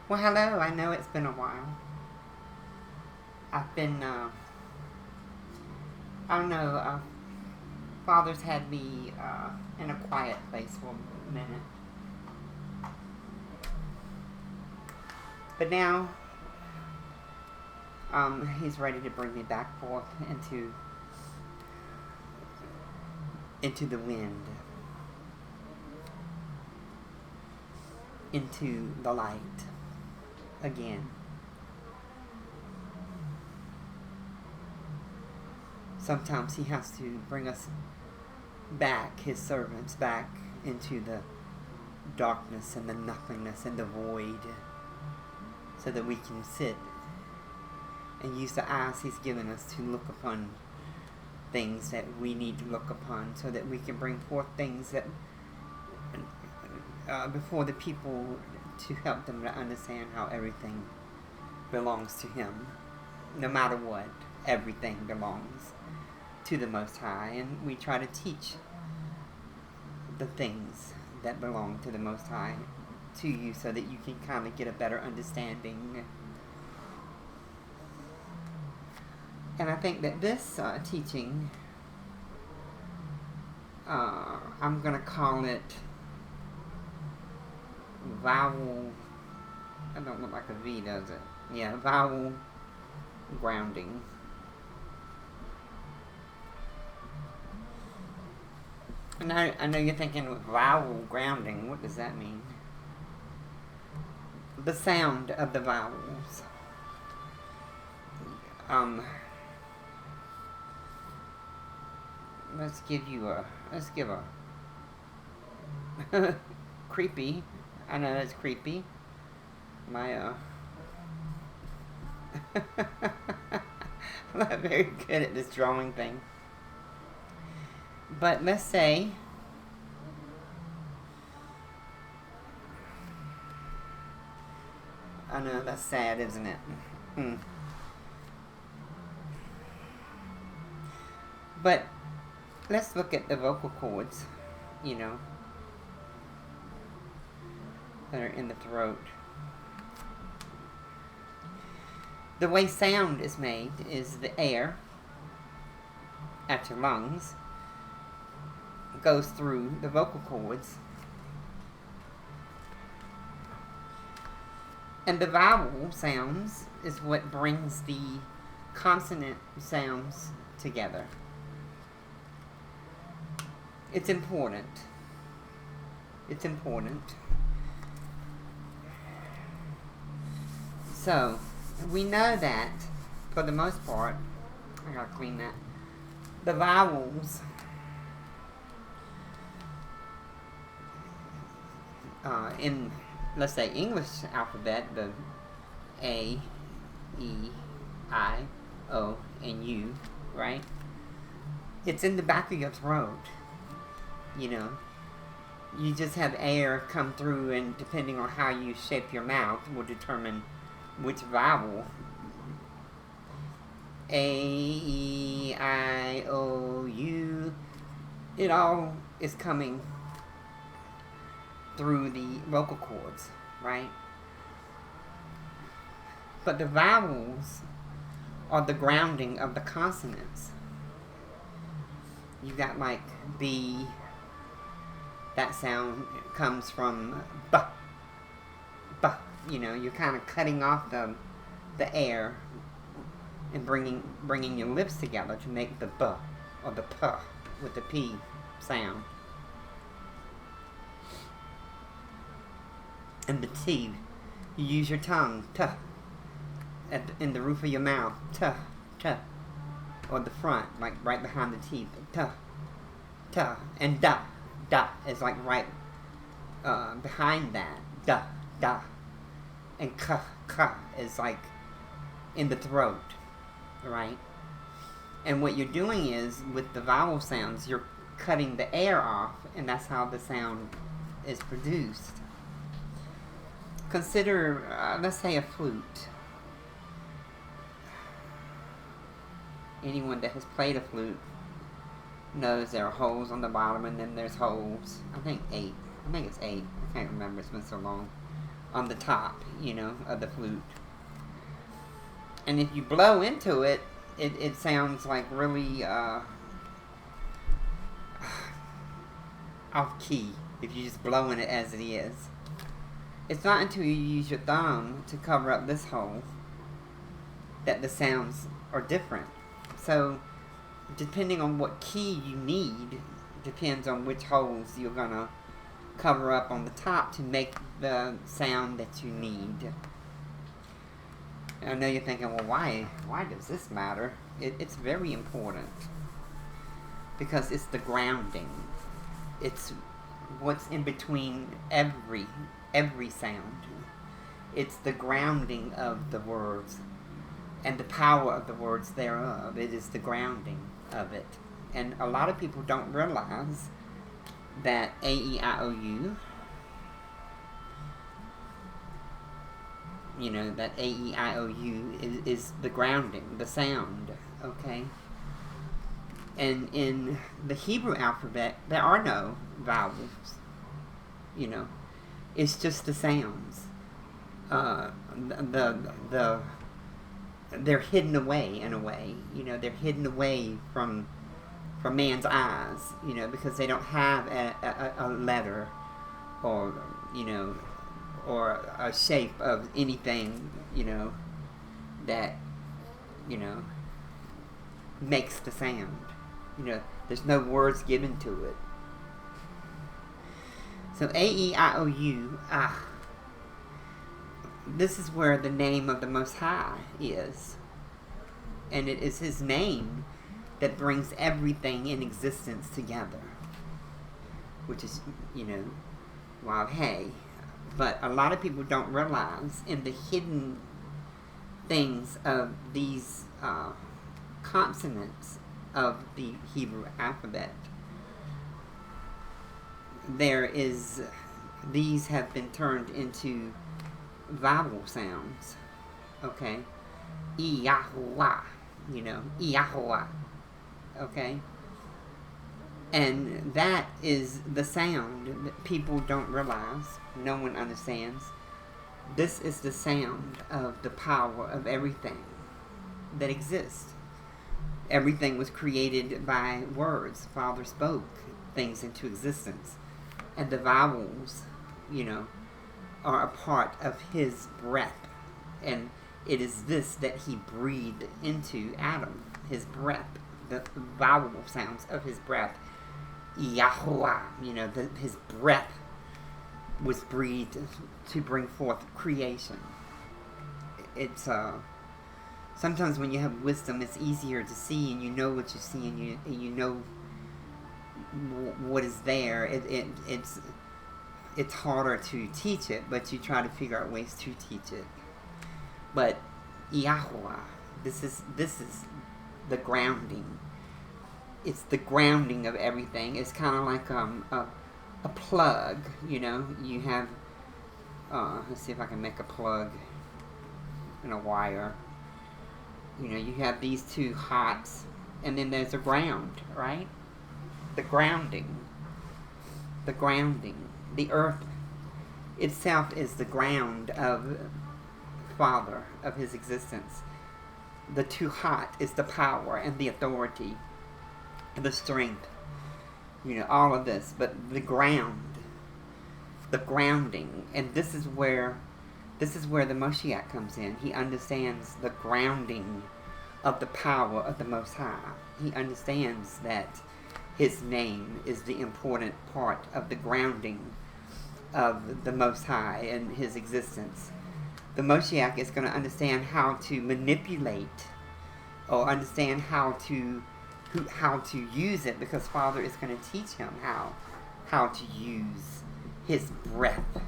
Well, hello. I know it's been a while. I've been, I don't know, Father's had me in a quiet place for a minute. But now, he's ready to bring me back forth into the wind, into the light again. Sometimes he has to bring us back, his servants, back into the darkness and the nothingness and the void, so that we can sit and use the eyes he's given us to look upon things that we need to look upon, so that we can bring forth things that before the people, to help them to understand how everything belongs to him. No matter what, everything belongs to the Most High, and we try to teach the things that belong to the Most High to you, so that you can kind of get a better understanding. And I think that this teaching, I'm going to call it Vowel. I don't look like a V, does it? Yeah, Vowel grounding. And I know you're thinking, vowel grounding, what does that mean? The sound of the vowels. Let's give a creepy. I know that's creepy. I'm not very good at this drawing thing. But let's say I know that's sad, isn't it? But let's look at the vocal cords, that are in the throat. The way sound is made is the air at your lungs goes through the vocal cords, and the vowel sounds is what brings the consonant sounds together. It's important. So, we know that, for the most part, I gotta clean that, the vowels in, let's say, English alphabet, the A, E, I, O, and U, right? It's in the back of your throat, You just have air come through, and depending on how you shape your mouth will determine which vowel. A, E, I, O, U, it all is coming through the vocal cords, right? But the vowels are the grounding of the consonants. You got like B, that sound comes from B, B. You're kind of cutting off the air and bringing your lips together to make the B or the P with the P sound. And the T, you use your tongue, T, in the roof of your mouth, T, T, or the front, like right behind the teeth, T, T, and Da, Da is like right behind that, Da, Da, and K, K is like in the throat, right? And what you're doing is, with the vowel sounds, you're cutting the air off, and that's how the sound is produced. Consider, let's say, a flute. Anyone that has played a flute knows there are holes on the bottom, and then there's holes. I think it's 8. I can't remember. It's been so long. on the top, of the flute. And if you blow into it, it sounds like really off key if you just blow in it as it is. It's not until you use your thumb to cover up this hole that the sounds are different. So, depending on what key you need, depends on which holes you're gonna cover up on the top to make the sound that you need. I know you're thinking, well, why does this matter? It's very important. Because it's the grounding. It's what's in between every sound. It's the grounding of the words and the power of the words thereof. It is the grounding of it. And a lot of people don't realize that A-E-I-O-U, that A-E-I-O-U is the grounding, the sound, okay? And in the Hebrew alphabet, there are no vowels, It's just the sounds. They're hidden away in a way, they're hidden away from man's eyes, because they don't have a letter or, or a shape of anything, that, makes the sound. There's no words given to it. So A-E-I-O-U, this is where the name of the Most High is. And it is His name that brings everything in existence together. Which is, wow, hey. But a lot of people don't realize in the hidden things of these consonants of the Hebrew alphabet, these have been turned into vowel sounds, okay? Yahuwah, Yahuwah, okay? And that is the sound that people don't realize, no one understands. This is the sound of the power of everything that exists. Everything was created by words. Father spoke things into existence. And the vowels, are a part of His breath. And it is this that He breathed into Adam, His breath, the vowel sounds of His breath. Yahuwah, His breath was breathed to bring forth creation. It's, sometimes when you have wisdom, it's easier to see, and you know what you see, and you know what is there. It's harder to teach it, but you try to figure out ways to teach it. But Yahuwah, this is the grounding. It's the grounding of everything. It's kind of like a plug, You have, let's see if I can make a plug in a wire. You have these two hots, and then there's a ground, right? The grounding. The earth itself is the ground of Father, of His existence. The two hot is the power and the authority, the strength, all of this. But the grounding, and this is where the Moshiach comes in. He understands the grounding of the power of the Most High. He understands that His name is the important part of the grounding of the Most High and His existence. The Moshiach is going to understand how to manipulate, or understand how to use it, because Father is going to teach him how to use His breath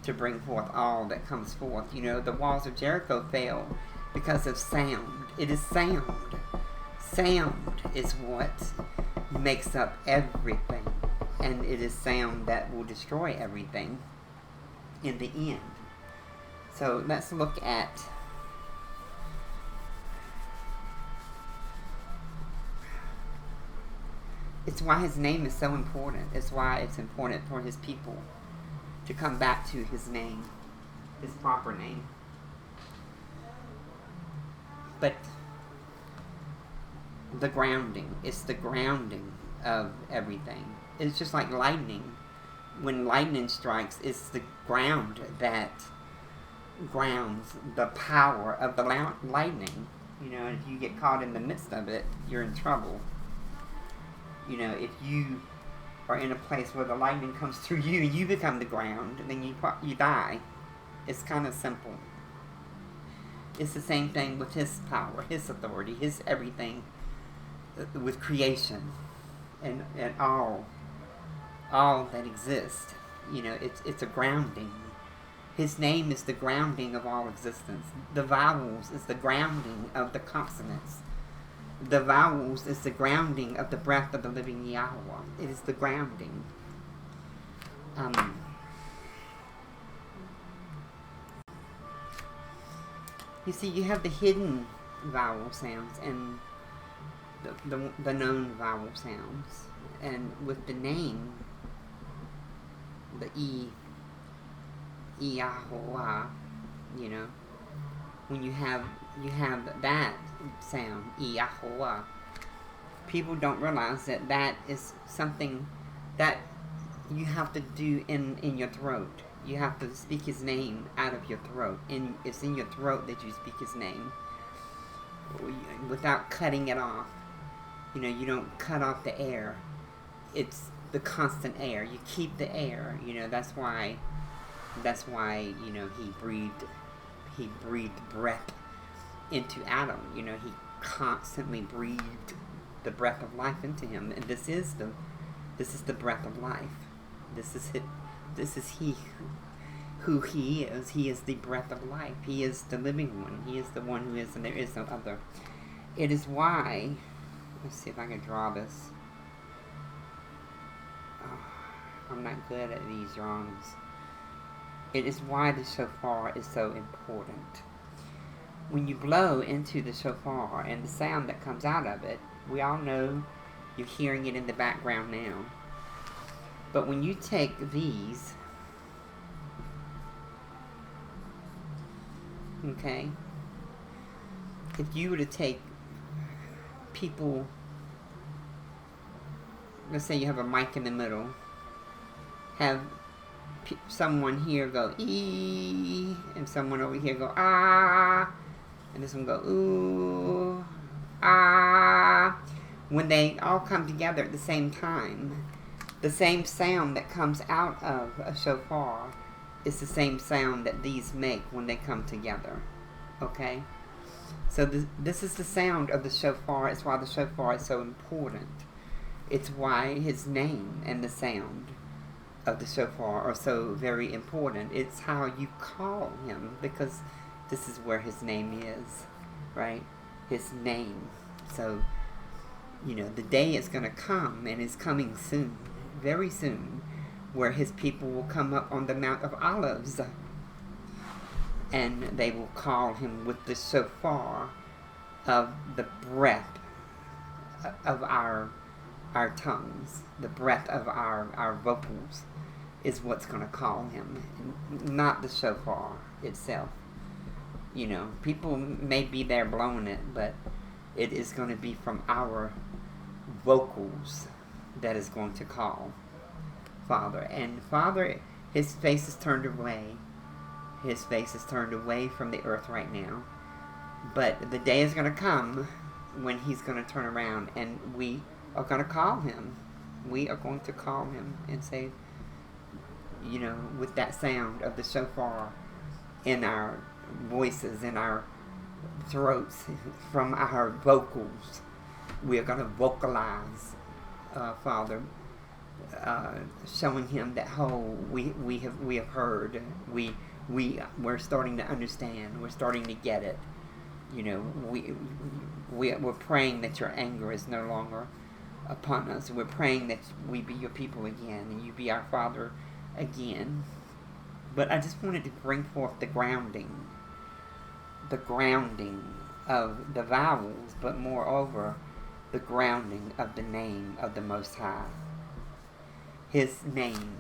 to bring forth all that comes forth. The walls of Jericho fell because of sound. It is sound. Sound is what makes up everything. And it is sound that will destroy everything in the end. So let's look at it's why His name is so important. It's why it's important for His people to come back to His name. his proper name. But the grounding, it's the grounding of everything. It's just like lightning. When lightning strikes, it's the ground that grounds the power of the lightning. You know, if you get caught in the midst of it, you're in trouble. You know, if you are in a place where the lightning comes through you and you become the ground, then you die. It's kind of simple. It's the same thing with his power, his authority, his everything, with creation and all that exists. You know, it's a grounding. His name is the grounding of all existence. The vowels is the grounding of the consonants. The vowels is the grounding of the breath of the living Yahweh. It is the grounding. You see, you have the hidden vowel sounds and the known vowel sounds. And with the name, the Yahweh, you know, when you have that sound, Yahweh, people don't realize that is something that you have to do in your throat. You have to speak his name out of your throat. And it's in your throat that you speak his name without cutting it off. You know, you don't cut off the air. It's the constant air. You keep the air. You know, that's why, you know, he breathed breath into Adam. You know, he constantly breathed the breath of life into him. And this is the breath of life. This is it. This is who he is. He is the breath of life. He is the living one. He is the one who is, and there is no other. It is why, let's see if I can draw this. Oh, I'm not good at these drawings. It is why the shofar is so important. When you blow into the shofar and the sound that comes out of it, we all know you're hearing it in the background now. But when you take these, okay, if you were to take people, let's say you have a mic in the middle, have someone here go ee, and someone over here go ah, and this one go ooh, ah. When they all come together at the same time, the same sound that comes out of a shofar is the same sound that these make when they come together. Okay? So this is the sound of the shofar. It's why the shofar is so important. It's why his name and the sound of the shofar are so very important. It's how you call him, because this is where his name is, right? His name. So, you know, the day is going to come, and is coming soon, very soon, where his people will come up on the Mount of Olives, and they will call him with the shofar of the breath of our tongues. The breath of our vocals is what's going to call him, not the shofar itself. You know, people may be there blowing it, but it is going to be from our vocals that is going to call Father. And Father, his face is turned away. His face is turned away from the earth right now. But the day is going to come when he's going to turn around, and we are going to call him. We are going to call him and say, you know, with that sound of the shofar in our voices, in our throats, from our vocals, we are going to vocalize Father, showing him that we have heard, we're starting to understand, we're starting to get it. You know, we're praying that your anger is no longer upon us. We're praying that we be your people again, and you be our Father again. But I just wanted to bring forth the grounding of the vowels, but moreover, the grounding of the name of the Most High. His name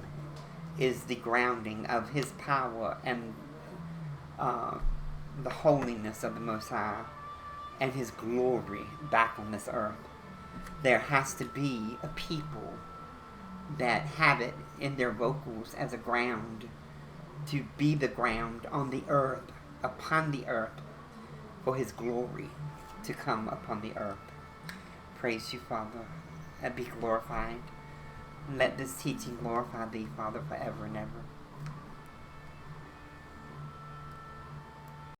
is the grounding of his power and uh, the holiness of the Most High and His glory back on this earth. There has to be a people that have it in their vocals as a ground to be the ground on the earth, upon the earth, for His glory to come upon the earth. Praise you, Father, and be glorified. Let this teaching glorify Thee, Father, forever and ever.